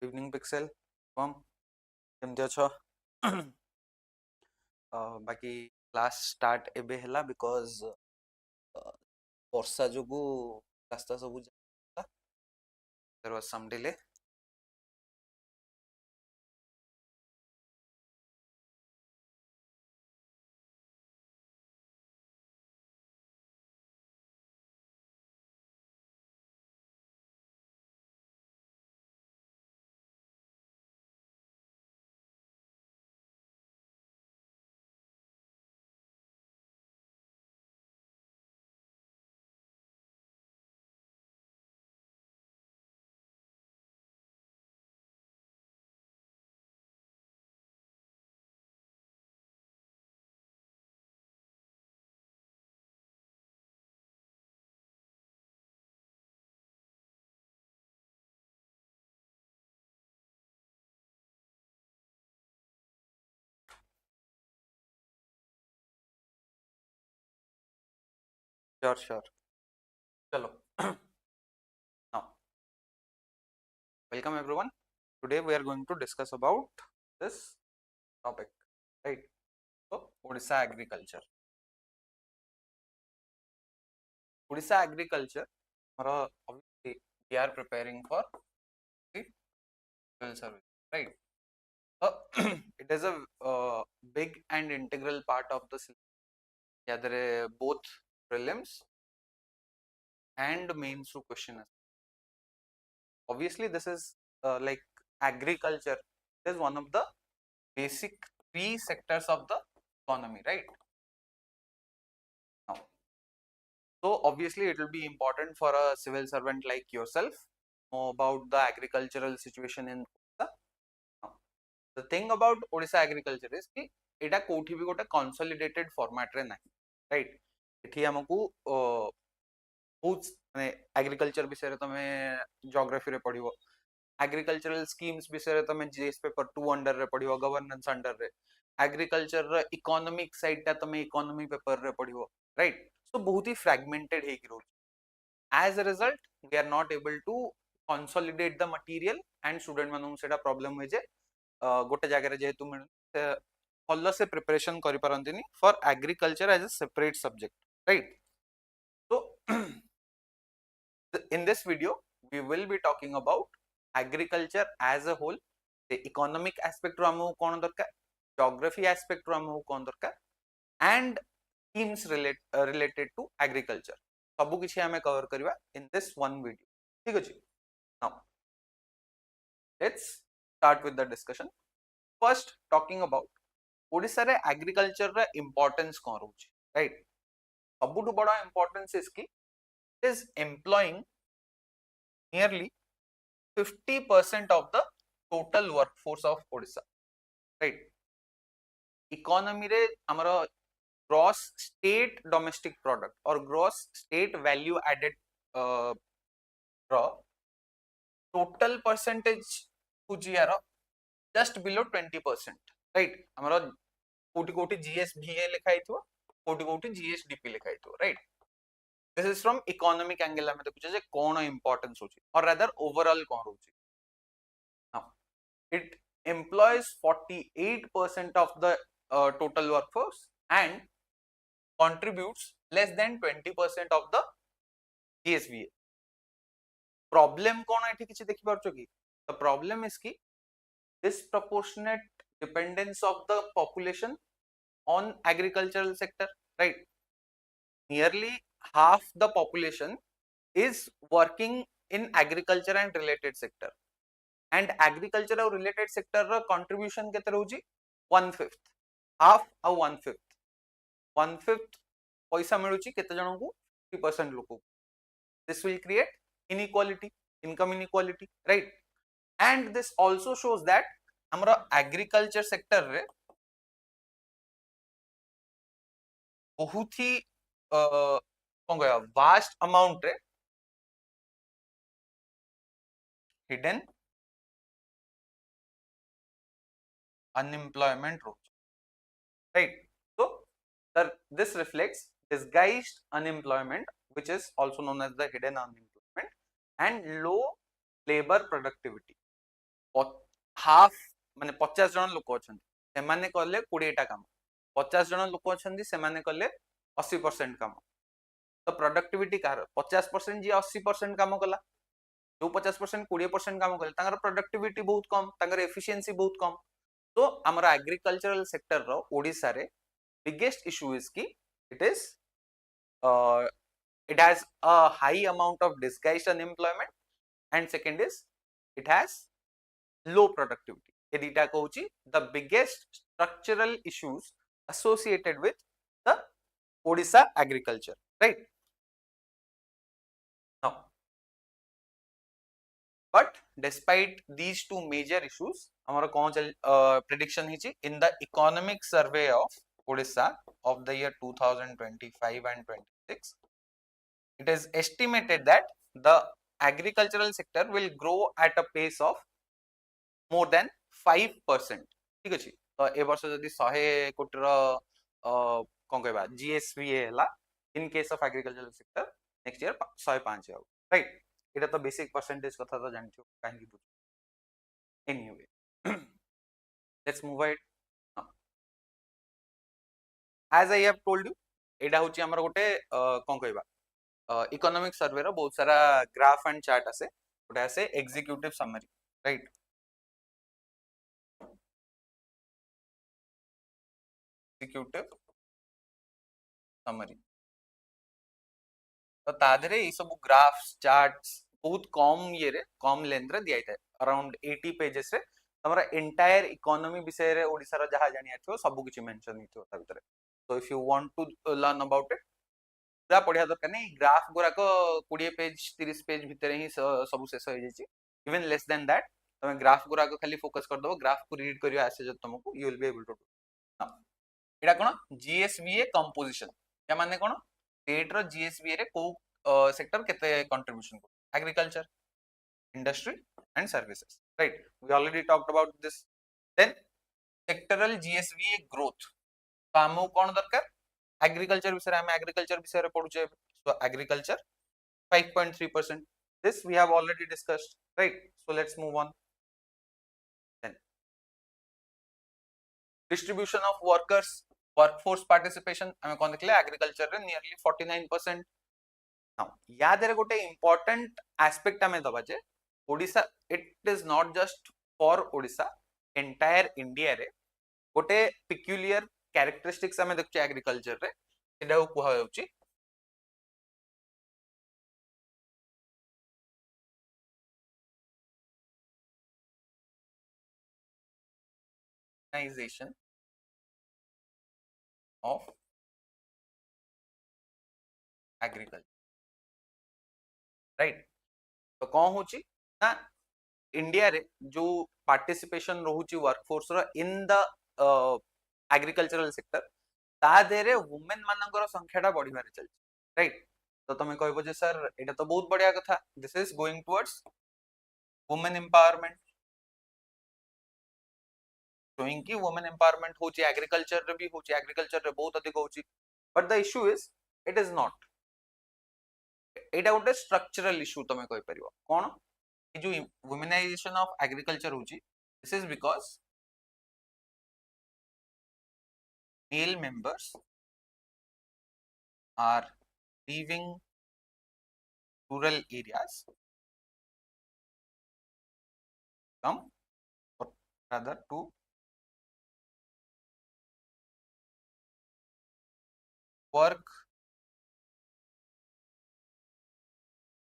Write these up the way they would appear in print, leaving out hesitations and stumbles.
Evening pixel कम केमती अछ बाकी क्लास स्टार्ट एबे हला बिकॉज वर्षा जोगु रास्ता सब there was some delay sure sure चलो now welcome everyone today we are going to discuss about this topic right so Odisha agriculture obviously we are preparing for the civil service right so it is a big and integral part of the syllabus. Yeah, there are both prelims and mains to question. Obviously, this is like agriculture is one of the basic three sectors of the economy, right? Now, so obviously, it will be important for a civil servant like yourself know about the agricultural situation in Odisha. Now, the thing about Odisha agriculture is कि एटा कोठी भी गोटे consolidated format रे नहीं, right? इठी हमकू बहुत माने agriculture विषय रे तमे ज्योग्राफी रे पढ़िबो एग्रीकल्चरल स्कीम्स विषय रे तमे जीएस पेपर 2 अंडर रे पढ़िबो गवर्नेंस अंडर रे एग्रीकल्चर रे इकोनॉमिक साइड ता तमे इकोनॉमी पेपर रे पढ़िबो राइट सो बहुत ही फ्रैगमेंटेड हे कि as a result we are not able to consolidate the material and student मानू सेटा प्रॉब्लम होय जे गोटे जगह रे जेहेतु फॉलो से प्रिपरेशन करि परंतिनी for agriculture as a separate subject right so in this video we will be talking about agriculture as a whole the economic aspect ro हमहु कोन दरकार geography aspect रो हमहु कोन दरकार and schemes related to agriculture सब किछि हमें cover करबा in this one video ठीक अछि now let's start with the discussion first talking about Odisha रे agriculture रा importance कोन रहउछि right सबुटु बडा importance is कि is employing nearly 50% of the total workforce of Odisha right economy रे हमरो gross state domestic product or gross state value added total percentage कुजियारो just below 20% right हमरो कोटी कोटी GSVA लिखाई थो कोटी कोटी GSDP लिखाई थो right this is from economic angle हमें देखुचे जे कोन importance होची or rather overall कोन होची now it employs 48% of the total workforce and contributes less than 20% of the GSVA problem कोन एठी किछि देखि परछो कि the problem is कि disproportionate dependence of the population on agricultural sector right nearly half the population is working in agriculture and related sector and agriculture और related sector रो contribution केते रहउची 1/5 half और 1/5 पैसा मिलुची केते जनकू 50% लोक this will create inequality income inequality right and this also shows that हमरा agriculture sector रे बहुत ही कोन गया vast amount रे hidden unemployment right so this reflects disguised unemployment which is also known as the hidden unemployment and low labor productivity half माने 50 जन लोक अछन से माने कले 20 टा काम 50 जन लोक अछन से माने कले 80% काम तो प्रोडक्टिविटी कार 50% जी 80% काम कला जो 50% 20% काम कले तांगर प्रोडक्टिविटी बहुत कम तांगर एफिशिएंसी बहुत कम तो हमरा एग्रीकल्चरल सेक्टर रो ओडिसा रे बिगेस्ट इशू इज की it is it has a high amount of disguised unemployment and second is it has low productivity ये दीटा कहूची the biggest structural issues associated with the Odisha agriculture right now but despite these two major issues हमारा कौन चल prediction हिची in the economic survey of Odisha of the year 2025 and 26 it is estimated that the agricultural sector will grow at a pace of more than 5% ठीक अछि तो ए वर्ष जदी 100 कोटी रो कोन कहबा जीएसवीए हला इन case of agricultural sector next year 105 हो right एटा तो बेसिक परसेंटेज कथा तो जानछो काहे की anyway let's move ahead as I have told you एटा होची हमर गोटे कोन कहबा इकोनॉमिक सर्वे रो बहुत सारा ग्राफ एंड चार्ट आसे गोटे आसे executive summary right executive summary तो ताधरे ये सब ग्राफ्स चार्ट्स बहुत कम ये रे कम लेंथ रे दिया था अराउंड 80 पेजेस रे हमरा एंटायर इकोनॉमी विषय रे ओडिसा रो जहा जानिया थियो सब किछि मेंशन हितो ता भितरे so if you want to learn about it पूरा पढिया दरकार नै ग्राफ गुरा को 20 पेज 30 पेज भितरे ही सब शेष हो जायछि इवन लेस देन दैट तमे ग्राफ गुरा को खाली फोकस कर दो ग्राफ को रीड करियो आसे जो तुमको you will be able to do एटा कोन जीएसवीए कंपोजिशन या माने कोन स्टेट रो जीएसवीए रे को सेक्टर केते कंट्रीब्यूशन को agriculture industry and services right we already talked about this then sectoral GSVA growth तो हमो कोन दरकार एग्रीकल्चर विषय हम एग्रीकल्चर विषय रे पढुचे सो agriculture 5.3% this we have already discussed right so let's move on then distribution of workers workforce participation हमें कौन देखले एग्रीकल्चर रे नियरली 49% नाउ याद रे गोटे इंपोर्टेंट एस्पेक्ट हमें दबा जे Odisha it is not just for Odisha entire India रे गोटे पिक्यूलियर कैरेक्टरिस्टिक्स हमें देखु एग्रीकल्चर रे सेडा को कुहा होची ऑर्गेनाइजेशन ऑफ एग्रीकल्चर राइट तो कौन होची ना इंडिया रे जो पार्टिसिपेशन रहूची वर्कफोर्स रो इन द एग्रीकल्चरल सेक्टर ता देरे वुमेन मानकर संख्याटा बढ़िबार चल राइट तो तमे कहबो जे सर एटा तो बहुत बढ़िया कथा this is going towards women empowerment showing की वुमेन एम्पावरमेंट होची एग्रीकल्चर रे भी होची एग्रीकल्चर रे बहुत अधिक होची but the issue is it is not एटा गोटे स्ट्रक्चरल इशू तमे कहि परिबो कोन जो वुमेनाइजेशन ऑफ एग्रीकल्चर होची this is because male members are leaving rural areas come or rather to work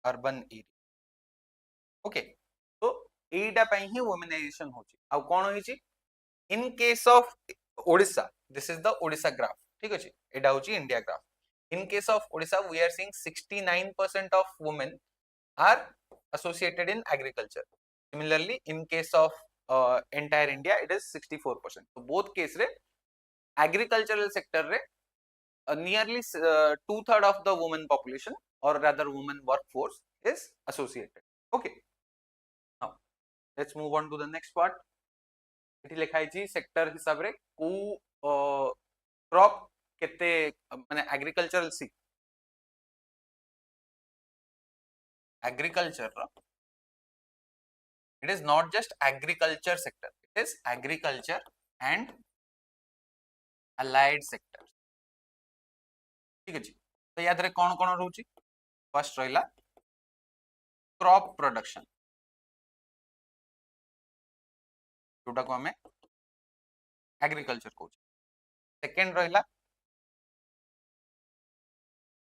urban area okay so एटा पई ही वुमेनाइजेशन होची आ कोन होईची in case of Odisha this is the Odisha graph ठीक अछि एटा होची India graph in case of Odisha we are seeing 69% of women are associated in agriculture similarly in case of entire India it is 64% so both case रे agricultural sector रे nearly 2/3 of the women population or rather women workforce is associated okay now let's move on to the next part एठी लिखाई छी sector हिसाब रे को crop केते माने एग्रीकल्चरल सी agriculture It is not just agriculture sector, it is agriculture and allied sectors. ठीक अछि तो या धरे कोन कोन रहउची फर्स्ट रहिला क्रॉप प्रोडक्शन जोटा को हमें एग्रीकल्चर को सेकंड रहिला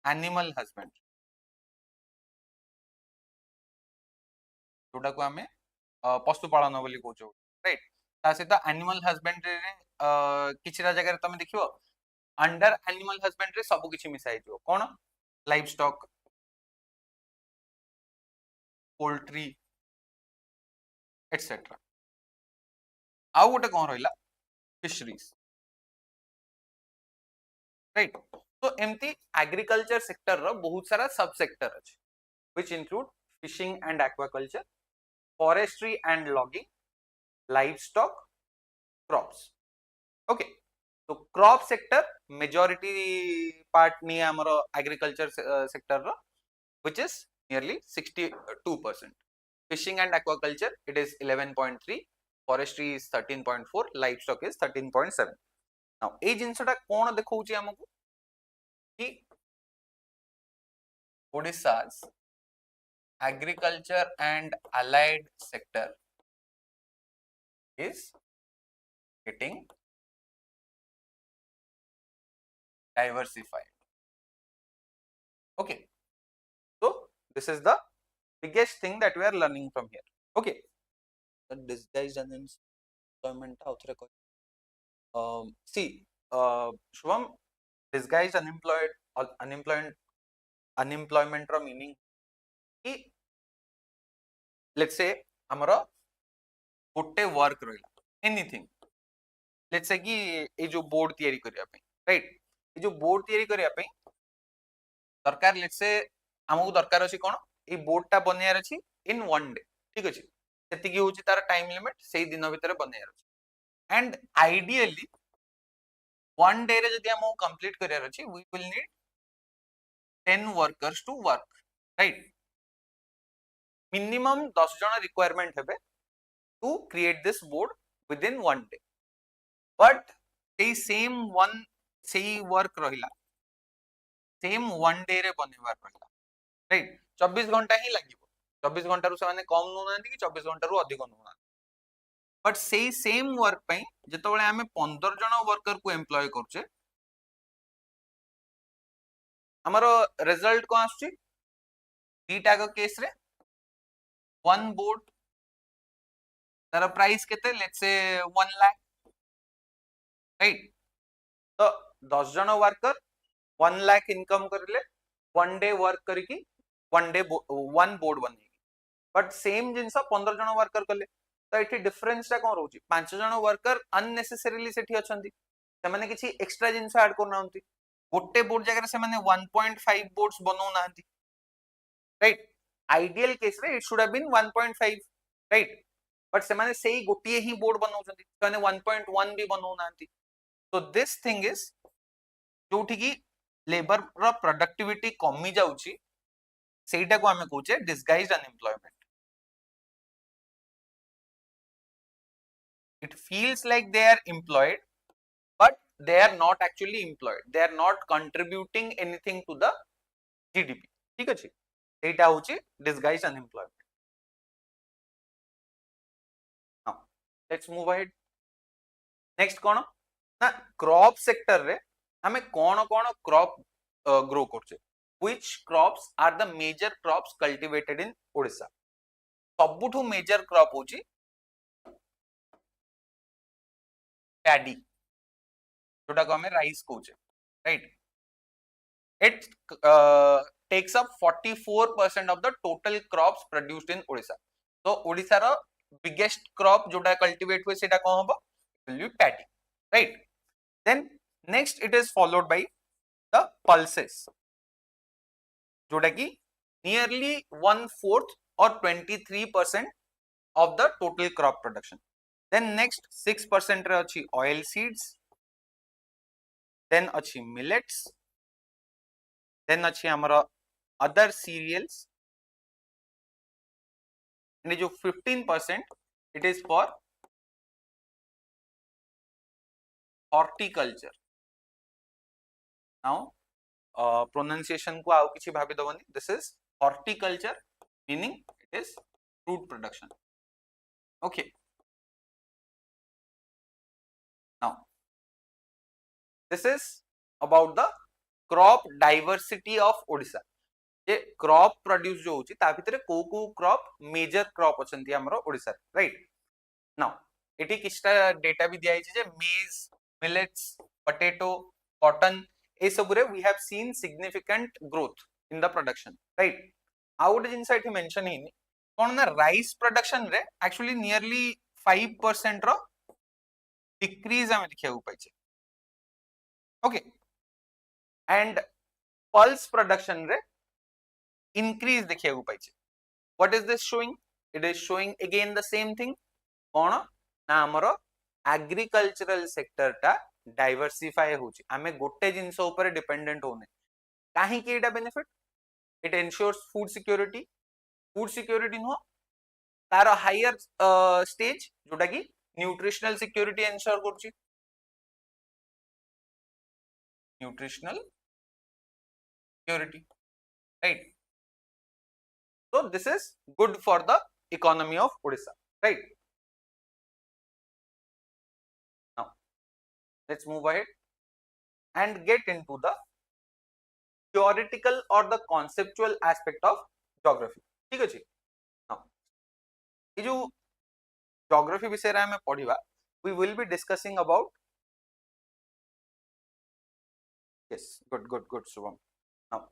एनिमल हस्बेंड्री जोटा को हमें पशुपालन बोली कहूँ राइट ता सहित एनिमल हस्बेंड्री रे किछिरा जगह तुम देखियो अंडर एनिमल हस्बेंड्री सब किछि मिसाई दियो कोन लाइव स्टॉक पोल्ट्री एटसेट्रा आउ गोटे कौन रहिला फिशरीज राइट तो एमती एग्रीकल्चर सेक्टर रो बहुत सारा सब सेक्टर अछि which include fishing and aquaculture forestry and logging livestock crops okay तो क्रॉप सेक्टर मेजॉरिटी पार्ट नहीं हमरो एग्रीकल्चर सेक्टर रो which is nearly 62%. Fishing and aquaculture it is 11.3, forestry is 13.4, livestock is 13.7. now ए जिंसटा कोन देखौची हमकु कि Odisha's agriculture and allied sector is getting diversified. Okay, so this is the biggest thing that we are learning from here. Okay, the disguised unemployment see Shubham, disguised unemployment ro meaning कि let's say हमरो गोटे work रहिला anything let's say कि ए जो board तयारी करिया पे right ए जो बोर्ड तयारी करिया पे दरकार लेट्स से हमहु दरकार अछि कोन ए बोर्ड टा बनेयार अछि इन वन डे ठीक अछि सेति कि होछि तार टाइम लिमिट सेही दिन भीतर बनेयार अछि एंड आइडियली वन डे रे जदि हमहु कंप्लीट करियार अछि we will need 10 workers to work right minimum 10 जन रिक्वायरमेंट हेबे to create this board within one day but same work रहिला same one day रे बनेबार रहिला राइट 24 घंटा ही लागिवो 24 घंटा रु से कम नोनांती कि 24 घंटा रु अधिक नोनांती बट सेम वर्क पई जेतबेले हमें 15 जन वर्कर को एम्प्लॉय करछे हमरो रिजल्ट को आछी दीटा को केस रे वन बोर्ड तार प्राइस केते लेट्स से 1 लाख राइट तो 10 जन वर्कर 1 लाख इनकम करले वन डे वर्क करके वन बोर्ड बनेगी बट सेम जिनसा 15 जन वर्कर कले तो एठी डिफरेंस टा कोन रहउची 5 जन वर्कर अननेसेसरीली सेठी अछंती से माने किछि एक्स्ट्रा जिनसा ऐड करना होंती गोटे बोर्ड जगह से माने 1.5 बोर्ड्स बनौ नांती राइट आइडियल केस रे it should have been 1.5 right but से माने सेही गोटिए ही बोर्ड बनौ छंती माने 1.1 भी बनौ नांती so this thing is जोठी की लेबर रो प्रोडक्टिविटी कमी जाउची सेटा को हमें कहूचे disguised unemployment it feels like they are employed but they are not actually employed they are not contributing anything to the GDP ठीक अछि एटा होची disguised unemployment now let's move ahead next कोन ना क्रॉप सेक्टर रे हमें कोन कोन crop grow करछे which crops are the major crops cultivated in Odisha सबुठु major crop होची पैडी जोटा को हमें राइस कहूचे right it takes up 44% of the total crops produced in Odisha तो ओडिसा रो बिगेस्ट क्रॉप जोटा कल्टीवेट हुए सेटा कोन हबो will be paddy right then next it is followed by the pulses जोटा की nearly 1/4 or 23% of the total crop production then next 6% रे अछि oil seeds then अछि millets then अछि हमरो other cereals एंड जो 15% it is for horticulture. Now pronunciation को आउ किछि भाबी दबनी. This is horticulture meaning it is fruit production. Okay, now this is about the crop diversity of Odisha. ये क्रॉप प्रोड्यूस जो होची ता भितरे को क्रॉप मेजर क्रॉप अछंती हमरो ओडिसा, राइट. नाउ एटी किछटा डेटा भी दिया जे मेज, मिलेट्स, पोटैटो, कॉटन ए सब रे we have seen significant growth in the production, right. आउट जिनसा एठी मेंशन हिनी कोन ना राइस प्रोडक्शन रे एक्चुअली नियरली 5% रो डिक्रीज हमें देखिया पाइछे. ओके, एंड पल्स प्रोडक्शन रे इंक्रीज देखिया पाइछे. What is this showing? It is showing again the same thing. कोन ना हमरो एग्रीकल्चरल सेक्टर टा डाइवर्सिफाई होची. आमे गोटे जिंस ऊपर डिपेंडेंट होने. काहे कि एटा benefit? It ensures food security. Food security नो तार हायर स्टेज जोटा कि न्यूट्रिशनल सिक्योरिटी एंश्योर करची. Nutritional security, right. So this is good for the economy of Odisha, right? Now let's move ahead and get into the theoretical or the conceptual aspect of geography. ठीक अछि. Now ये जो geography विषय रे हमें पढ़िबा, we will be discussing about, yes, good Shubham. Now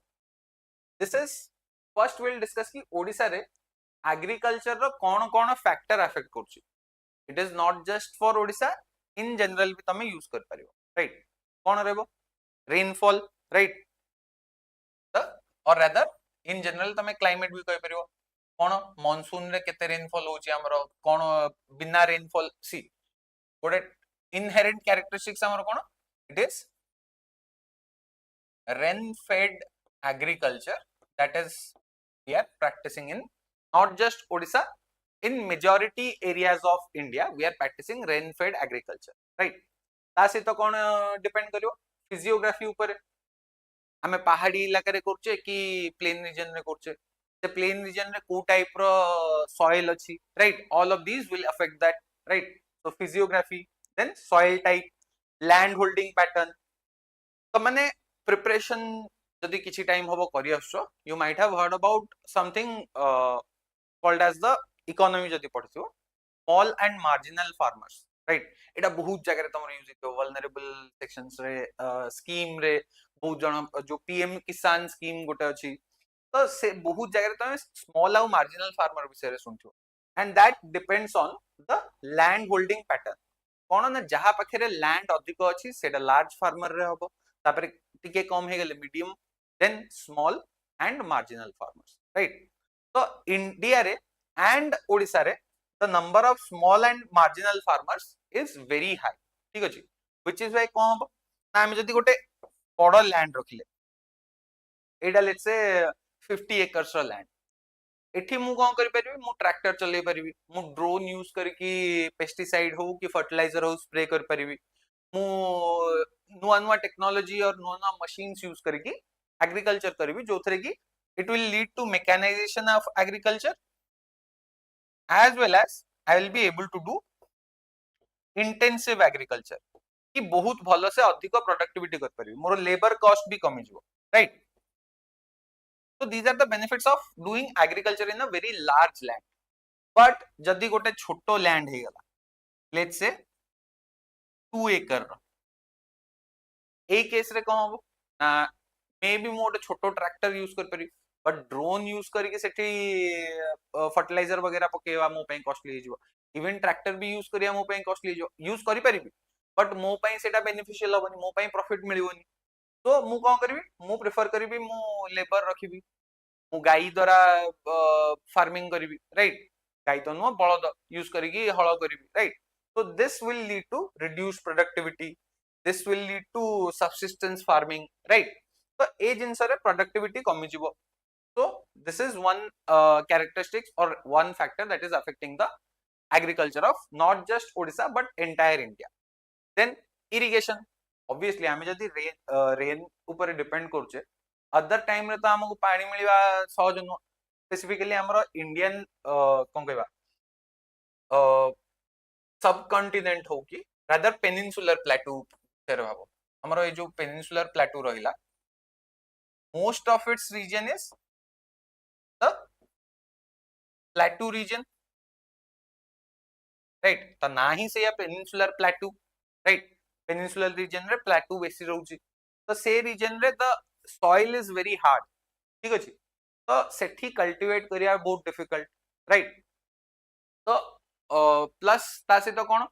this is first we'll discuss कि ओडिसा रे agriculture रो कोन कोन factor affect करछि. It is not just for Odisha, in general भी तमे यूज कर परियो, राइट. कोन रहबो? Rainfall, right. Or rather in general तमे climate भी कहि परियो. कोन मॉनसून रे केते रेनफॉल होछि हमरो, कोन बिना रेनफॉल. सी गोटे इनहेरेंट कैरेक्टरिस्टिक्स हमरो कोन? It is rain fed agriculture that is we are practicing in not just Odisha, in majority areas of India we are practicing rain fed agriculture, right. ता से तो कोन डिपेंड करियो? फिजियोग्राफी ऊपर. हमें पहाड़ी इलाका रे करछे कि प्लेन रीजन रे करछे, ते प्लेन रीजन रे को टाइप रो सॉइल अछि, right. All of these will affect that, right. So physiography, then soil type, land holding pattern. तो माने प्रिपरेशन जदि किछि टाइम होबो करि आछो, you might have heard about something called as the economy. जदि पढिथियो small and marginal farmers, right. एटा बहुत जगह रे तमर यूज हितो. वल्नरेबल सेक्शंस रे स्कीम रे बहुत जण जो पीएम किसान स्कीम गोटे अछि, तो से बहुत जगह रे तमे स्मॉल और मार्जिनल फार्मर विषय रे सुनथियो. And that depends on the land holding pattern. कोन ना जहा पाखे लैंड अधिक अछि सेटा लार्ज फार्मर रे होबो, तापर टिके कम हे गेले medium, then small and marginal farmers, right. तो इंडिया रे एंड ओडिसा रे the number of small and marginal farmers is very high, ठीक अछि. व्हिच इज व्हाई कोन हो ना हम जदी गोटे बड़ land रखिले, Etah let's say 50 acres row land, एठी मु कोन करि परिबी? मु ट्रैक्टर चलै परिबी, मु ड्रोन यूज करके पेस्टिसाइड हो कि फर्टिलाइजर हो स्प्रे कर परिबी, मु नुआ नुआ टेक्नोलॉजी और नुआ नुआ मशीन्स यूज करके एग्रीकल्चर करिबी, जो थरे कि it will lead to mechanization of agriculture as well as I will be able to do intensive agriculture कि बहुत भलो से अधिक प्रोडक्टिविटी कर परिबी, मोर लेबर कॉस्ट भी कमी जिवो, right. So these are the benefits of doing agriculture in a very large land. But जदि गोटे छोटो लैंड हे गला, let's say 2 एकड़, ए केस रे कोन हो ना मे बी मोटे छोटो ट्रैक्टर यूज कर परि, बट ड्रोन यूज करके सेठी फर्टिलाइजर वगैरह पकेवा मो पई कॉस्टली हिजो. इवन ट्रैक्टर भी यूज करिया मो पई कॉस्टली हिजो. यूज करि परिबी बट मो पई सेटा बेनिफिशियल होबनी, मो पई प्रॉफिट मिलिबोनी. तो मु कोन करबी? मु प्रेफर करबी मु लेबर रखिबी, मु गाई द्वारा फार्मिंग करिबी, राइट. गाई तो नो बळद यूज करिकी हळ करिबी, right. so this will lead to reduced productivity, this will lead to subsistence farming, right. तो ए जिंस रे प्रोडक्टिविटी कमी जिवो. तो this is one characteristics or one factor that is affecting the agriculture of not just Odisha but entire India. Then irrigation, obviously आमे जदि rain ऊपर depend करूचे other time रे तो हमको पानी मिलवा सहज नुह, specifically हमरो Indian कौन कहबा subcontinent हो कि rather peninsular plateau फेर भाबो हमरो ये जो peninsular plateau रहिला most of its region is the plateau region, right? तो ना ही से या peninsular plateau, right? peninsular region रे plateau बेसी रहउची तो से region रे the soil is very hard, ठीक अछि तो सेठी cultivate करिया बहुत difficult, right? तो प्लस ता से तो कोन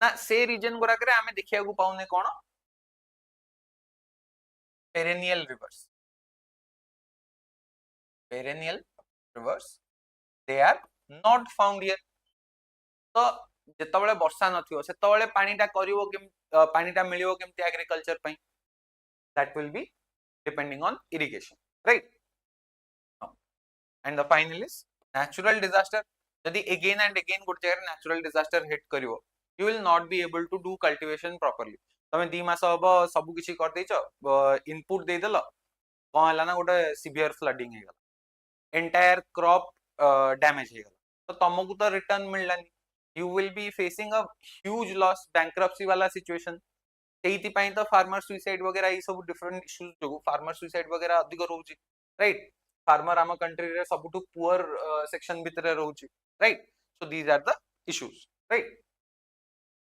ना से region गुरा करे आमे देखिया को पाउने कोन perennial rivers, perennial rivers they are not found here. तो जेतबेले वर्षा नथियो सेतबेले पानीटा करिवो केम पानीटा मिलिवो केमति एग्रीकल्चर पई, that will be depending on irrigation, right? And the final is natural disaster. यदि again and again गोटे जगह natural disaster hit करिवो you will not be able to do cultivation properly. तमे 2 मास हबो सब किछि कर देइछो इनपुट दे देलो कोन हला ना गोटे सिवियर फ्लडिंग हे गला एंटायर क्रॉप डैमेज हे गला तो तमको तो return मिललानी, you will be facing a huge loss, bankruptcy वाला situation. सेहिति पई तो फार्मर सुसाइड वगैरह ई सब डिफरेंट इश्यूज जो फार्मर सुसाइड वगैरह अधिक रहउची, राइट? फार्मर आम कंट्री रे सबटू पुअर सेक्शन भितरे रहउची, right? So these are the issues, right?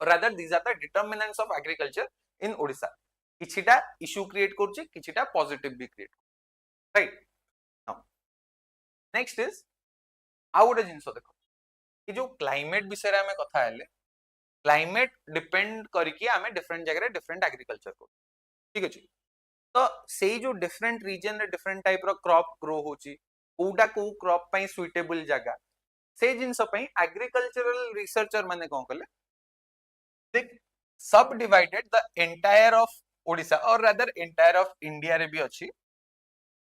Rather these are the determinants of agriculture in Odisha. किछिटा इश्यू क्रिएट करची, किछिटा पॉजिटिव भी create, right? Now next is आउ गोटे जिंस देखो कि जो क्लाइमेट विषय रे हमें कथा हेले क्लाइमेट डिपेंड करके आमे डिफरेंट जगह डिफरेंट एग्रीकल्चर को, ठीक अछि तो सेही जो डिफरेंट रीजन रे डिफरेंट टाइप रो क्रॉप ग्रो होची कोडा को क्रॉप पई सुइटेबल जगह से जिंस पई एग्रीकल्चरल रिसर्चर माने कोन कले देख सब divided the entire of Odisha और रादर एंटायर ऑफ इंडिया रे भी अछि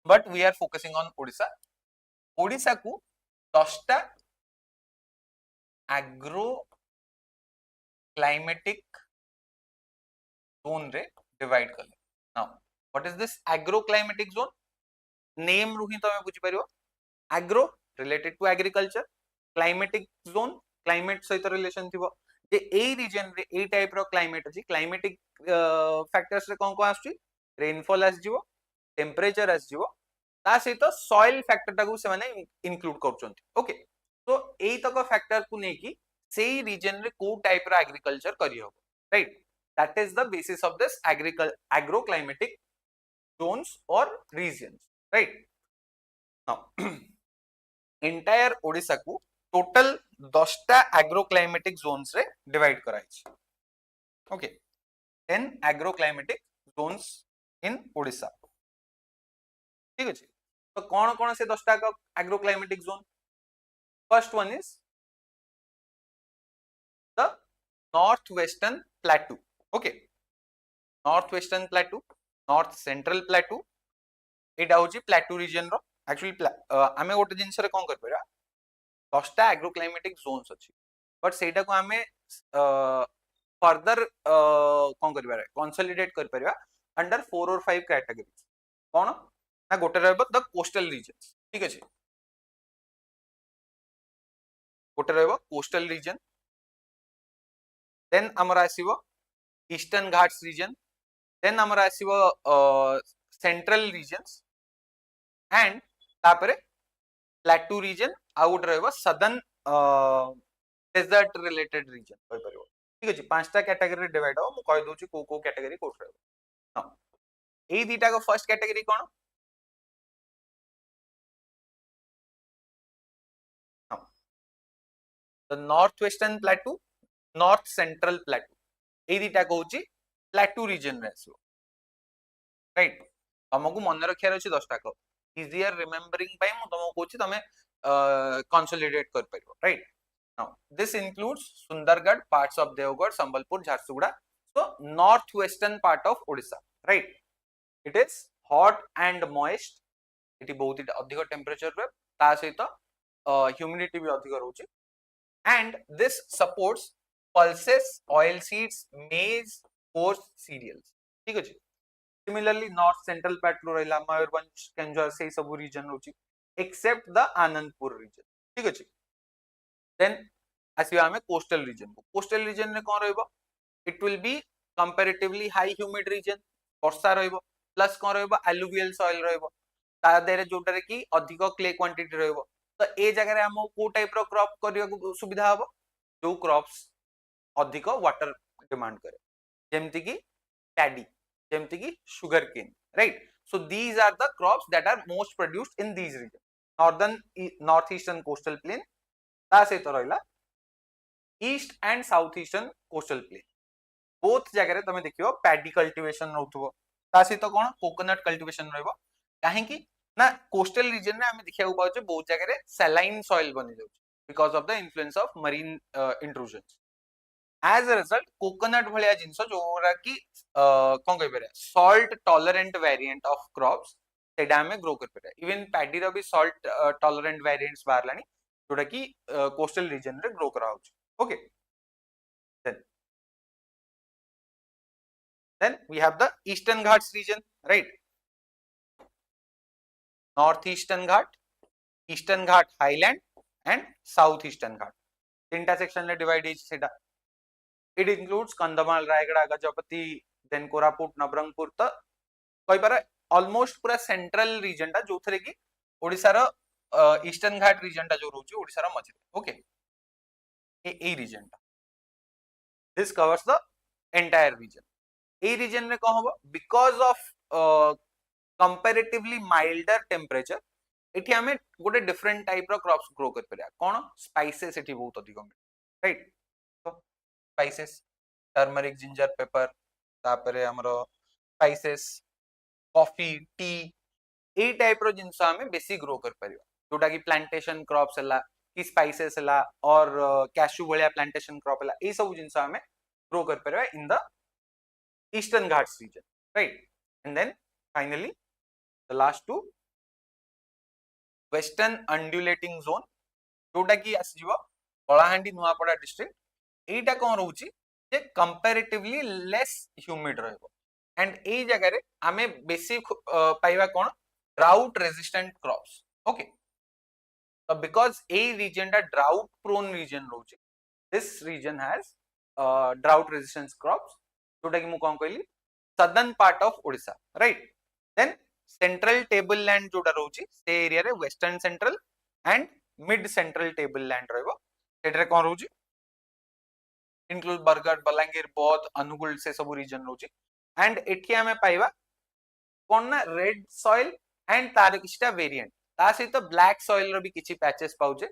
but we are focusing on Odisha. Odisha को 10 टा एग्रो क्लाइमेटिक जोन रे डिवाइड करले. Now what is this agro climatic zone? Name रु ही तमे बुझी परियो agro related to agriculture, climatic zone climate सहित रिलेशन थिबो जे एई रीजन रे एई टाइप रो क्लाइमेट अछि. क्लाइमेटिक फैक्टर्स रे कोन को आछी रेनफॉल आस जिवो, टेंपरेचर आस जिवो ता सहित सॉइल फैक्टर टाकू से माने इंक्लूड करचंती. ओके तो एई तक फैक्टर को नेकी सेई रीजन रे को टाइप रो एग्रीकल्चर करी हो, right? That is the basis of this agro climatic zones और regions, right? Now entire Odisha को टोटल 10 टा एग्रो क्लाइमेटिक जोन्स रे डिवाइड कराई छी. Okay 10 agro climatic zones in Odisha, ठीक अछि तो कोन कोन से 10 टा agro climatic zone? First one is the northwestern plateau, okay? northwestern plateau, north central plateau एटा होची plateau region रो. एक्चुअली आमे गोटे जिंस रे कोन कर परबा 10 टा एग्रो क्लाइमेटिक जोन्स अछि बट सेटा को आमे फर्दर कोन करबा रे कंसोलिडेट कर परबा अंडर 4 और 5 कैटेगरीज. कोन ना गोटे रहबो द कोस्टल रीजन्स, ठीक अछि गोटे रहबो कोस्टल रीजन, देन हमरा आसीबो ईस्टर्न घाट्स रीजन, देन हमरा आसीबो सेंट्रल रीजन्स एंड तापरे प्लेटू रीजन आउट रहबो सदर्न डेजर्ट रिलेटेड रीजन कहि परबो, ठीक अछि. पांचटा कैटेगरी डिवाइड हो मु कहि दोछि को को कैटेगरी कोठ रहबो. हां एई दीटा को फर्स्ट कैटेगरी कोन? हां the north western plateau, north central plateau एई दीटा को होची प्लेटू रीजन रे आसीबो, राइट? हमकु मन रखियार अछि 10 टा को इजियर रिमेंबरिंग पई मु तमको कोछि तमे कंसोलिडेट कर परबो, right? Now this includes Sundargarh, parts of Deogarh, Sambalpur, Jharsuguda. so north western part of Odisha, right? It is hot and moist eighty बहुत अधिक टेम्परेचर रे ता सहित ह्यूमिडिटी भी अधिक रहउची and this supports pulses oil seeds maize coarse cereals ठीक अछि similarly north central plateau रहला मयूरभंज केंझर से सब रीजन रहउची except the आनंदपुर region ठीक अछि then आसिया हमें coastal region रे कोन रहइबो it will be comparatively high humid region वर्षा रहइबो प्लस कोन रहइबो alluvial soil रहइबो ता देरे जोटारे की अधिक क्ले क्वांटिटी रहइबो तो ए जगह रे हम को टाइप रो क्रॉप करियो सुविधा हबो जो क्रॉप्स अधिक वाटर डिमांड करे जेमति की पैडी जेमति की sugarcane right so these are the crops that are most produced in these regions northeastern coastal plain ता से तो रहला east and south eastern coastal plain both जगह रे तमे देखियो पैडी कल्टीवेशन रहउथबो ता से तो कोन कोकोनट कल्टीवेशन रहइबो काहे की ना कोस्टल रीजन में हमें देखिया पाउछ बहुत जगह रे सैलाइन सॉइल बनि जाउछ because of the influence of marine intrusions as a result coconut भलिया जिंस जोरा की कोन कहि पारे salt tolerant variant of crops सेडा हमें ग्रो कर पारे इवन पैडी रो भी सॉल्ट टॉलरेंट वेरिएंट्स बाहरलानी जोटा की कोस्टल रीजन रे ग्रो करा होछ okay then we have the eastern ghats region right northeastern ghat eastern ghat highland and southeastern ghat तीनटा सेक्शन ले डिवाइड है सेटा it includes Kandhamal Rayagada Gajapati then Koraput Nabarangpur तो कहि पारे ऑलमोस्ट पूरा सेंट्रल रीजन टा जो थरे की ओडिसा रो ईस्टर्न घाट रीजन टा जो रहउची ओडिसा रो मझे ओके ए रीजन टा this covers the entire region ए रीजन में कौन होबो because of comparatively milder temperature एठी हमें गोटे डिफरेंट टाइप रो क्रॉप्स ग्रो कर परिया कोन स्पाइसेस एठी बहुत अधिक राइट तो स्पाइसेस टर्मरिक जिंजर पेपर तापरे हमरो स्पाइसेस कॉफी टी ए टाइप रो जिंस हमें बेसी ग्रो कर परियो जोटा की प्लांटेशन क्रॉप्स हला की स्पाइसेस हला और कैशू भलिया प्लांटेशन क्रॉप हला ए सब जिंस हमें ग्रो कर परियो in the Eastern Ghats region, right? And then finally, the last two, Western Undulating Zone, जोटा की आसीजिवो कलाहांडी नुआपड़ा डिस्ट्रिक्ट एटा कोन रहउची जे कंपैरेटिवली लेस ह्यूमिड रहइबो एंड ए जगह रे हमें बेसी पाइबा कोन ड्राउट रेजिस्टेंट क्रॉप्स ओके तो बिकॉज ए रीजन दा ड्राउट प्रोन रीजन रहउची this region has drought resistant crops जोटा की मु कोन कहली southern part of Odisha right then central table land जोटा रहउची से एरिया रे western central and mid central table land रहइबो सेटरे कोन रहउची इंक्लूड बरगढ़ बलांगीर बौद्ध अनुगुल से सब रीजन रहउची एंड एठी हमें पाइबा कोन ना रेड सॉइल एंड तार किछटा वेरिएंट ता सहित तो ब्लैक सॉइल रो भी किछि पैचेस पाउचे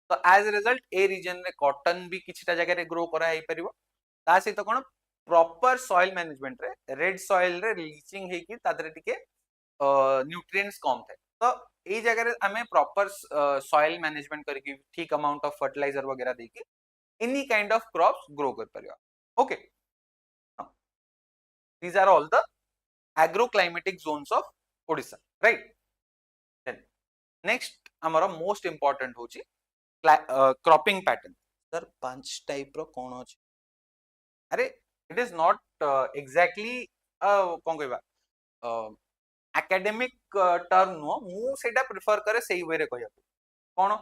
तो एज अ रिजल्ट ए रीजन रे कॉटन भी किछटा जगह रे ग्रो करा हेई परिबो ता सहित तो कोन प्रॉपर सॉइल मैनेजमेंट रे रेड सॉइल रे लीचिंग हेकी तादरे टिके न्यूट्रिएंट्स कम थे तो ए जगह रे हमें प्रॉपर सॉइल मैनेजमेंट करके ठीक अमाउंट ऑफ फर्टिलाइजर वगैरह देके any kind of crops grow कर परियो okay these are all the agroclimatic zones of Odisha right then next हमर मोस्ट इंपोर्टेंट होची क्रॉपिंग पैटर्न सर पांच टाइप रो कोन अछि अरे it is not exactly कोन कहबा एकेडमिक टर्म नो मु सेटा प्रेफर करे सेही वे रे कहया कोन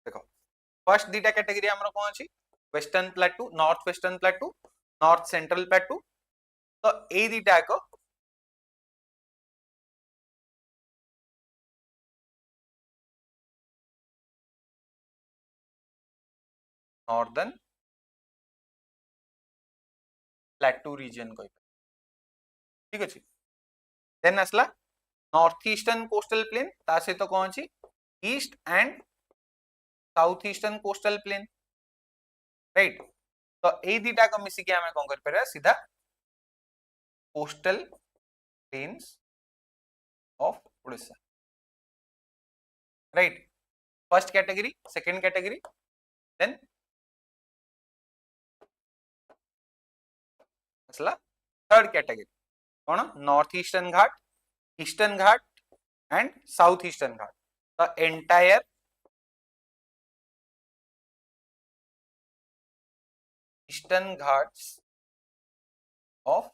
देखो फर्स्ट दीटा कैटेगरी हमरो कोन अछि western plateau north western plateau north central प्लेटू तो ए दीटा को नॉर्दर्न प्लेटू रीजन कहबा ठीक अछि देन असला नॉर्थ ईस्टर्न कोस्टल प्लेन ता से तो कोन अछि east and south eastern coastal plain right तो ए दीटा को मिसी के हमें कोन कर परबा सीधा coastal plains of Odisha right first category second category then असला थर्ड कैटेगरी कोन north eastern Ghat Eastern Ghat and Southeastern Ghat. The entire Eastern Ghats of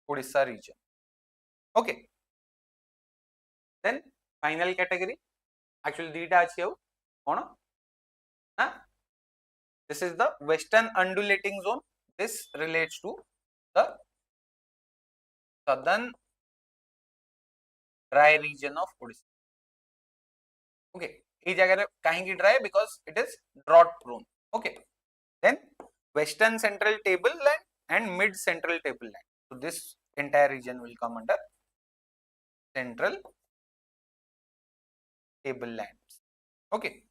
Odisha region. Okay. Then final category. Actually, dita achi au kono? This is the Western undulating zone. This relates to the southern dry region of Odisha. Okay. This jagare kahingi dry? Because it is drought prone. Okay. Then Western Central Tableland and Mid Central Tableland. So this entire region will come under Central Tablelands. Okay.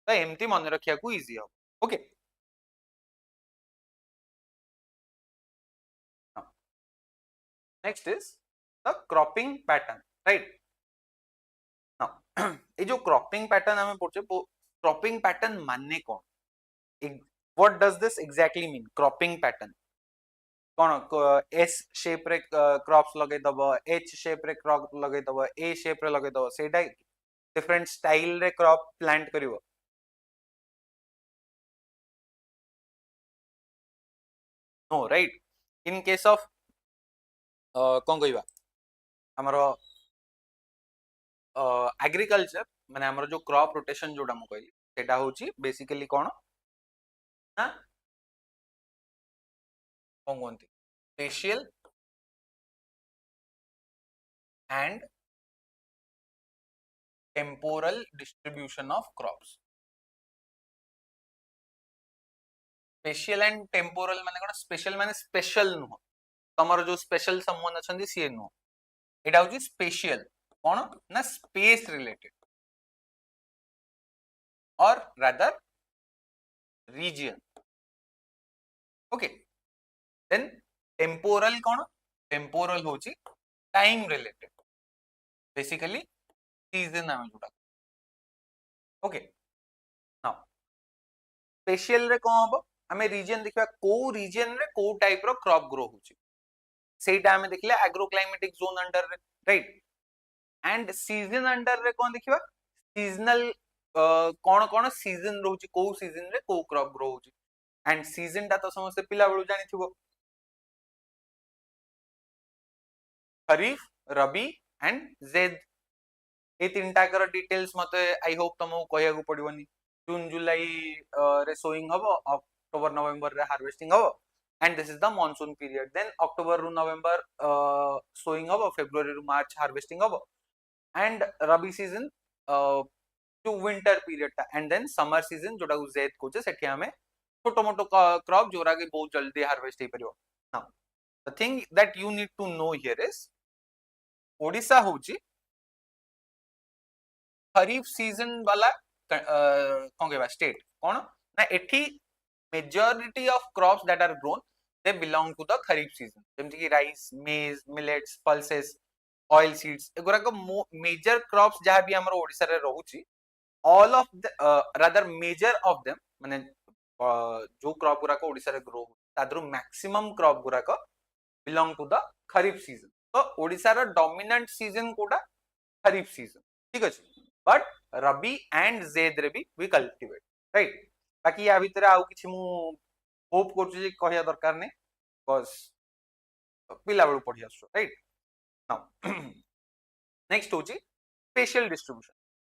तो एमती मन रखिया को easy हो. Okay. Now, next is the cropping pattern, right? Now, ये जो cropping pattern हमें पढ़चे, cropping pattern मानने कौन? What does this exactly mean? Cropping pattern. कौन S shape रे crops लगे दबो, H shape रे crop लगे दबो, A shape रे लगे दबो, सेटा different style रे crop plant करिवो. No, right? In case of कौन कहवा हमरो एग्रीकल्चर माने हमरो जो क्रॉप रोटेशन जोडा मु कहली सेटा होची बेसिकली कोन ना कोन कोनती spatial and temporal distribution of crops. Spatial and temporal माने कोन स्पेशल माने स्पेशल नु तमरो जो स्पेशल समवन अछंदी सी नु एटा होची स्पेशियल कोन ना space related or rather region. Okay. Then temporal कौन? Temporal होची time related. Basically season आमे जोड़ा. Okay. Now spatial रे कौन हबो? आमे region देखिबा को region रे को type रो crop grow होची. सेटा आमे देखिले agroclimatic zone under रे, right? And season under रे कौन देखिबा? Seasonal कौन कौन season रोची को season रे को crop grow होची. And season टा तो समझते पिला बड़ू जानी थी वो खरीफ, रबी एंड जेद. ये तीन टाकर डिटेल्स मते आई होप तुमको कहया को पड़िबनी. जून जुलाई रे सोइंग हबो, अक्टोबर नवंबर रे हार्वेस्टिंग हबो and this is the monsoon period. Then October रु नवंबर सोइंग हबो, फेब्रुअरी रु मार्च हार्वेस्टिंग हबो एंड रबी सीजन जो विंटर पीरियड था एंड देन समर सीजन जोटा जेद कोचे सेठी हमें छोटो मोटो क्रॉप जोरा के बहुत जल्दी हार्वेस्ट हे परियो. Now the thing that you need to know here is Odisha होची खरीफ सीजन वाला कौन कहबा स्टेट कौन ना एठी majority of crops that are grown they belong to the kharif season जेमति कि rice, maize, millets, pulses, oil seeds एगोरा को मेजर क्रॉप्स जहां भी हमरो ओडिसा रे रहूची all of the rather major of them माने जो क्रॉप गुरा को ओडिसा रे ग्रो तादरु मैक्सिमम क्रॉप गुरा को belong to the kharif season. तो ओडिसा रो डोमिनेंट सीजन कोटा खरीफ सीजन. ठीक अछि. बट रबी एंड जेद रे भी वी कल्टिवेट, राइट? बाकी या भीतर आउ किछि मु होप करछु जे कहया दरकार नै बिकॉज़ पिला बेलु पढि आसु, राइट? नाउ नेक्स्ट होची स्पेशल डिस्ट्रीब्यूशन.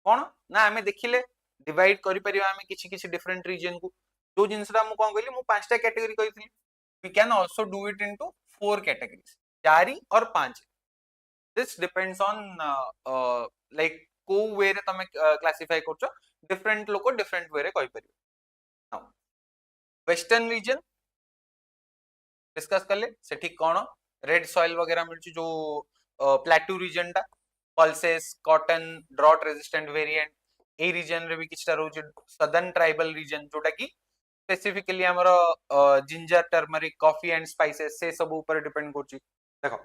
कोन ना हमें देखिले डिवाइड करि परिबा हमें किछि किछि डिफरेंट रीजन को. जो जिनसरा मु कोन कहली मु पांचटा कैटेगरी कहितली. We can also do it into 4 categories, 4 और 5. दिस डिपेंड्स ऑन लाइक को वे रे तमे क्लासिफाई करछो. डिफरेंट लोको डिफरेंट वे रे कहि परिबो. नाउ वेस्टर्न रीजन डिस्कस करले सेठी कोन रेड सॉइल वगैरह मिलची जो प्लेट्यू रीजन टा pulses, cotton, drought resistant variant ए रीजन रे भी किछटा रहउची सदर्न ट्राइबल रीजन जोटा की स्पेसिफिकली हमरो ginger, turmeric, coffee and spices से सब ऊपर डिपेंड करची. देखो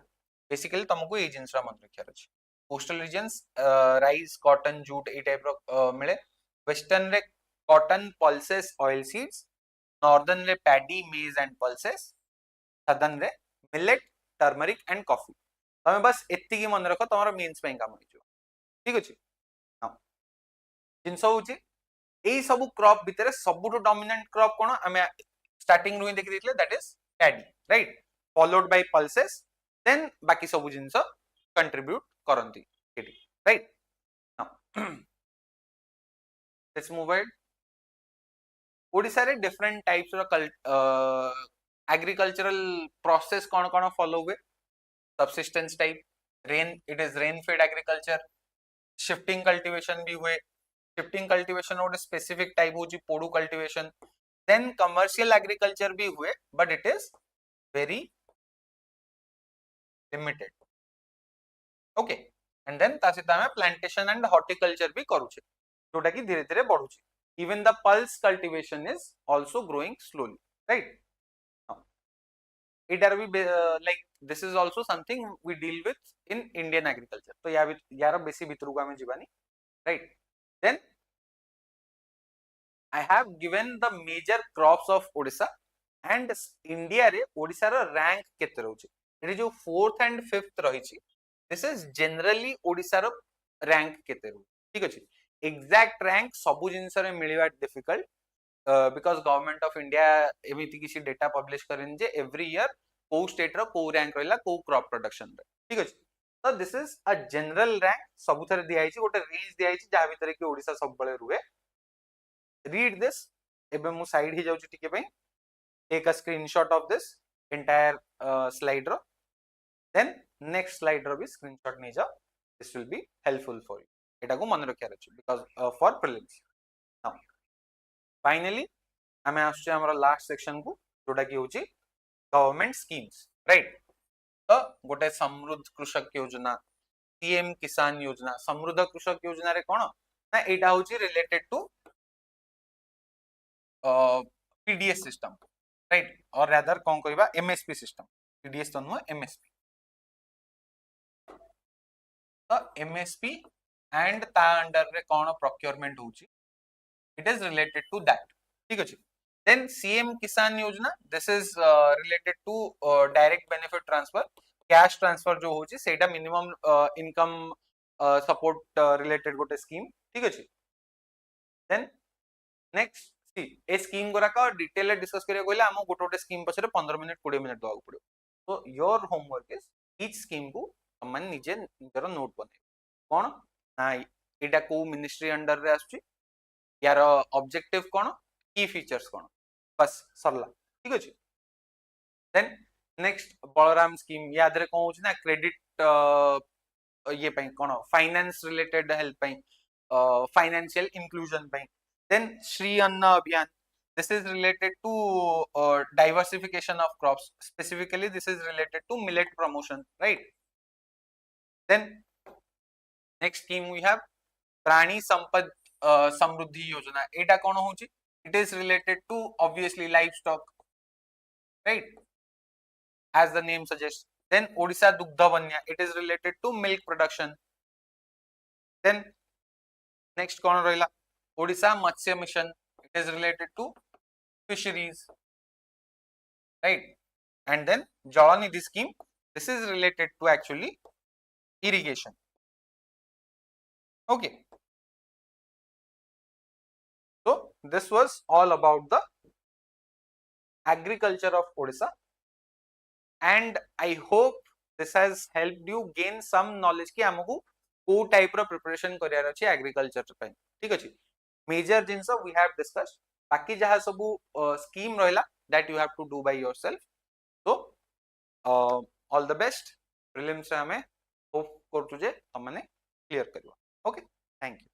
बेसिकली तुमको ए जिंसरा मन रखियार अछि. Coastal regions rice, cotton, jute ए टाइप रो मिले. वेस्टर्न रे cotton, pulses, oil seeds. Northern रे paddy, maize and pulses. Southern रे मिलेट, टर्मरिक एंड कॉफी. तमे बस एतिकी मन रख तमरो मीन्स पे काम हो ठीक अछि हां जिंस होची एई सब क्रॉप भितरे सबुटो डोमिनेंट क्रॉप कोन हमें स्टार्टिंग रू देखि देथिले that is paddy right followed by pulses then बाकी सब जिंस कंट्रीब्यूट करंती एटी right now let's move ahead Odisha रे डिफरेंट टाइप्स रो एग्रीकल्चरल प्रोसेस कोन कोन फॉलो हुए subsistence type rain it is rain fed agriculture shifting cultivation भी हुए शिफ्टिंग कल्टीवेशन और स्पेसिफिक टाइप होची podu cultivation then commercial agriculture भी हुए but it is very limited okay and then तासिता में प्लांटेशन एंड हॉर्टिकल्चर भी करूछे जोटा कि धीरे धीरे बढ़ुछे even the pulse cultivation is also growing slowly right it are we like this is also something we deal with in Indian agriculture तो यार बेसी भितरु को हमें Jiwani right then I have given the major crops of Odisha and India रे Odisha रो rank केते रहउची eighty जो 4th and 5th रहिची this is generally Odisha row rank केते रहउ ठीक अछि exact rank सबु जिंस रे मिलिबा difficult because government of India एमिति किसी data publish करेन जे every year को state रो को rank रहला को crop production रे ठीक अछि तो this is a general rank सबु थरे दिया आइची गोटे range दिया आइची जा भितरे कि ओडिसा सब बळे रुहे read this एबे मु साइड ही जाउची टिके पई take a screenshot of this entire slide row then next slide रो भी screenshot नै जाओ this will be helpful for you एटा को मन रखिया अछि because for prelims now finally हमें आछे हमर लास्ट सेक्शन को जोटा कि होची गवर्नमेंट स्कीम्स राइट तो गोटे समृद्ध कृषक योजना पीएम किसान योजना समृद्ध कृषक योजना रे कोन ना एटा होची related to PDS system right or rather कोन कहबा एमएसपी सिस्टम पीडीएस तो नो एमएसपी तो एमएसपी एंड ता अंडर रे कोन प्रोक्योरमेंट होची it is related to that ठीक अछि then CM Kisan Yojana this is related to direct benefit transfer cash transfer जो होची सेटा minimum income support related गोटे scheme ठीक अछि then next see ए scheme गोरा का डिटेल डिस्कस करिया कोइला हम गोटे गोटे scheme पछरे 15 मिनिट 20 मिनिट दवा पड़ो तो your homework is each scheme को मन निजे निजर नोट बने कोन ना एटा को मिनिस्ट्री अंडर रे आछी यार ऑब्जेक्टिव कोन की फीचर्स कोन बस सरला ठीक अछि देन नेक्स्ट बलराम स्कीम याद रे कोन होची ना क्रेडिट ये पई कोन फाइनेंस रिलेटेड हेल्प पई फाइनेंशियल इंक्लूजन पई देन श्री अन्न अभियान this is related to diversification of crops specifically this is related to millet promotion right then next scheme we have प्राणी संपद समृद्धि योजना एटा कोन होची it is related to obviously livestock right as the name suggests then Odisha Dugdha Vanya it is related to milk production then next kon rahila Odisha Matsya Mission it is related to fisheries right and then Jala Nidhi scheme this is related to actually irrigation okay so this was all about the agriculture of Odisha and I hope this has helped you gain some knowledge कि हमको को type रो preparation करियार अछि agriculture पे ठीक अछि major things we have discussed बाकी जहा सब स्कीम रहला that you have to do by yourself so all the best prelims रे हमें होप करतु जे हमने क्लियर करबा ओके थैंक यू